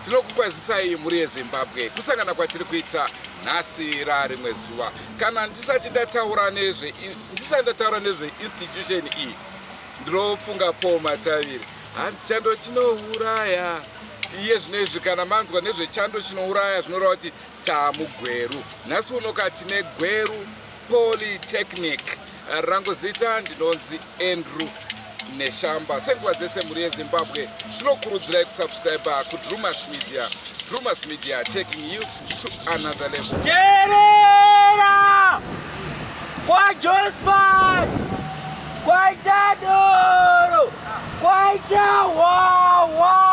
Tinokukwazisai muri yeZimbabwe kusangana kwatiri kuita nhasi rimwe zuva. Kana ndisati ndataura nezve institution iyi ndinofunga Paul Matavire hanzi chando chinouraya. Iye zvinezvi kana manzwa nezvechando chinouraya zvinoreva kuti tamugweru. Nhasi unokati negweru Polytechnic. Rangu zita ndinonzi Andrew Neshamba. Senguva dzese muri yeZimbabwe tinokurudzirai kusubscribe kuDrumas Media. Drumas Media taking you to another level. Terera! Kwa Josephat! Kwa Dadoro! Kwa Wawa!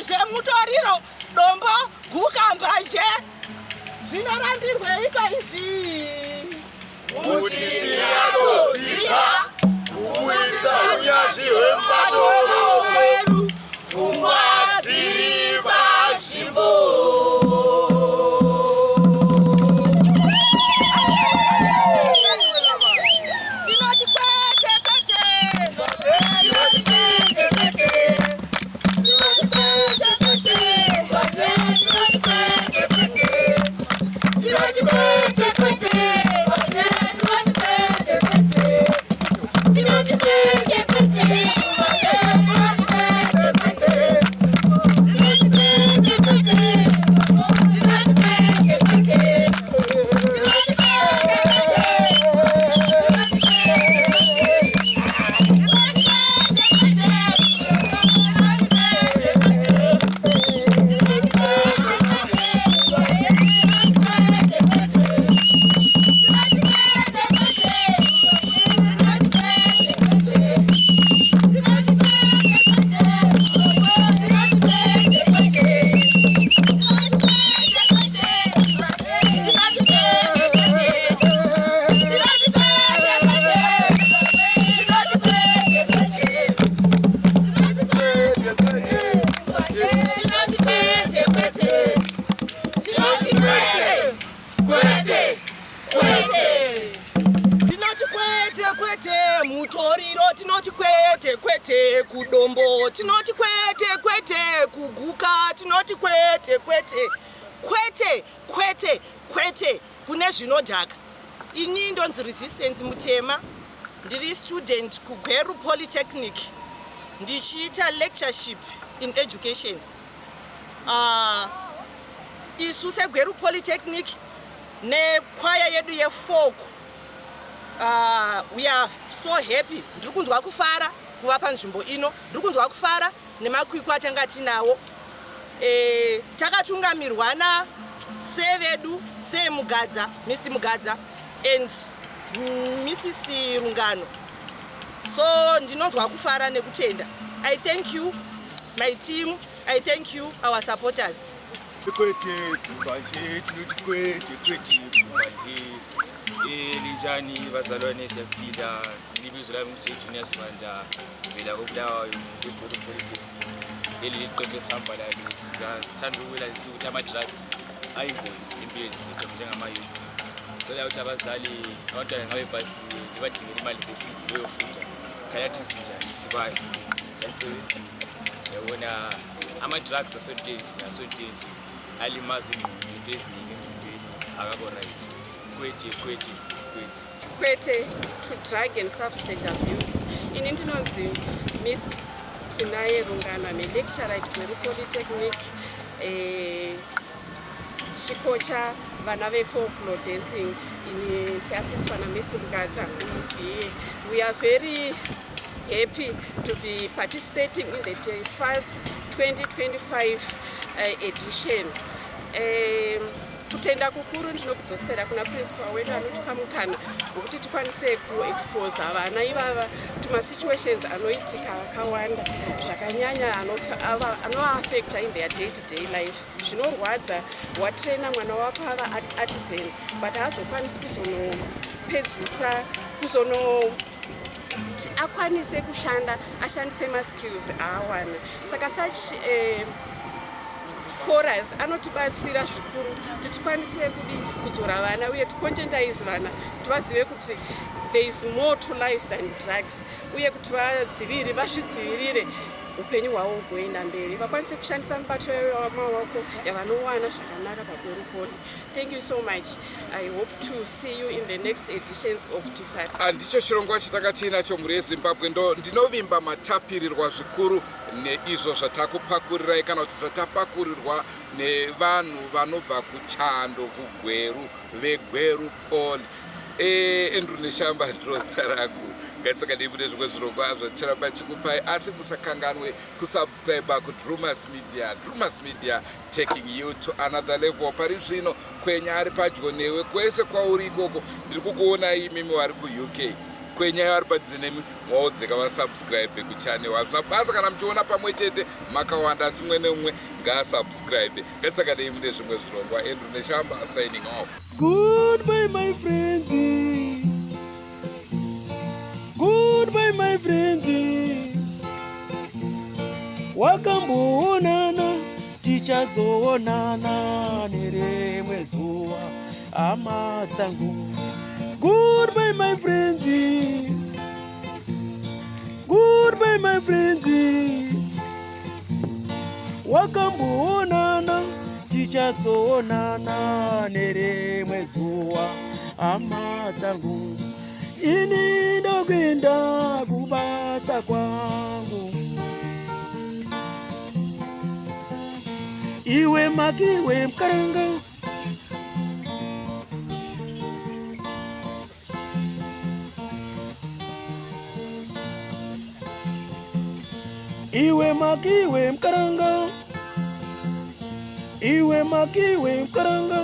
tize mutoriro dombo gukambanje zvinorambirwei paizvi kuti tinazoziva kubudisa unyanzvi hwematoro wedu pfungwa dziri panzvimbo. Mutoriro tinoti kwete kwete kudombo tinoti kwete kwete kuguka tinoti kwete kwete kwete kwete kwete kune zvinodhaka. Ini ndonzi Resistance Mutema, ndiri student kuGweru Polytechnic ndichiita lectureship in education. Isu seGweru Polytechnic nekwaya yedu yefolk we are so happy. Ndiri kunzwa kufara kuva panzvimbo ino, ndiri kunzwa kufara nemakwikwi atanga tinawo. Takatungamirwa nasevedu seMugadza, Mr. Mugadza and Mrs. Rungano. So ndinonzwa kufara nekutenda. I thank you my team, I thank you our supporters. Kwete kubanje tinoti kwete kwete kubanje lijani bazalwane siyaphila libizo lami Junior Sibanda vela koBulawayo ePolokwane leli liqembu esihamba lalo sithanda ukuwela ukuthi ama-drugs ayingozi empilweni zethu njengama-youth. Sicela ukuthi abazali abantwana ngabe ebhasini libadingela imali ze-fees beyofunda khalathi sinjani sibadle yabona ama-drugs asontenji alimaza ingqondo into eziningi emzimbeni akakho right. Kwete kwete kwete kwete to drug and substance abuse. Ini ndinonzi Miss Tinaye Rungano, ame lecturer at Gweru Polytechnic, ndichikocha vana ve-folklore dancing ndichiasiswa naMr. Mugadza who is here. We are very happy to be participating in the first 2025 edition. Kutenda kukuru ndinokudzosera kuna principal wedu anotipa mukana wekuti tikwanise kuexpose vana ivava tumasituations anoitika akawanda zvakanyanya anoaffecta in their day-to-day life. Zvinorwadza watraina mwana wako ava artisan but haazokwanisi kuzonopedzisa akwanise kushanda ashandise maskills aawana. Saka such for us anotibatsira zvikuru kuti tikwanise kudzora vana uye ticonchentize vana kuti vazive kuti there is more to life than drugs uye kuti vazvidzivirire upenyu hwavo hugoenda mberi vakwanise kushandisa mibato yamaoko yavanowana zvakanaka paGweru Poly. Thank you so much. I hope to see you in the next editions of TFAT. Ndicho chirongwa chatakatiinacho mhuri yeZimbabwe. Ndinovimba matapirirwa zvikuru neizvo zvatakupakurirai kana kuti zvatapakurirwa nevanhu vanobva kuchando kuGweru veGweru Poly. Andrew Neshamba ndiro zita rangu. Ngatisakadei mune zvimwe zvirongwa zvaticharamba tichikupai, asi musakanganwe kusubscribe kuDrumas Media. Drumas Media taking you to another level. Pari zvino Kwenya ari padyo newe, kwese kwauri ikoko ndiri kukuona imimi wari kuUK. Kwenya ari padyo nemi mwaodzeka vasubscribe kuchannel. Hazvina basa kana muchiona pamwe chete makawanda, asi mumwe nemumwe ngaasubscribe. Ngatisakadei mune zvimwe zvirongwa. Andrew Neshamba signing off. Goodbye my friends. Goodbye my friends. Wakamboonana tichazoonana nerimwe zuva hama dzangu. Goodbye my friends. Goodbye my friends. Wakamboonana tichazoonana nerimwe zuva hama dzangu. Ini ndokwenda kubasa kwangu. Iwe makiwe mkaranga. Iwe makiwe mkaranga. Iwe makiwe mkaranga.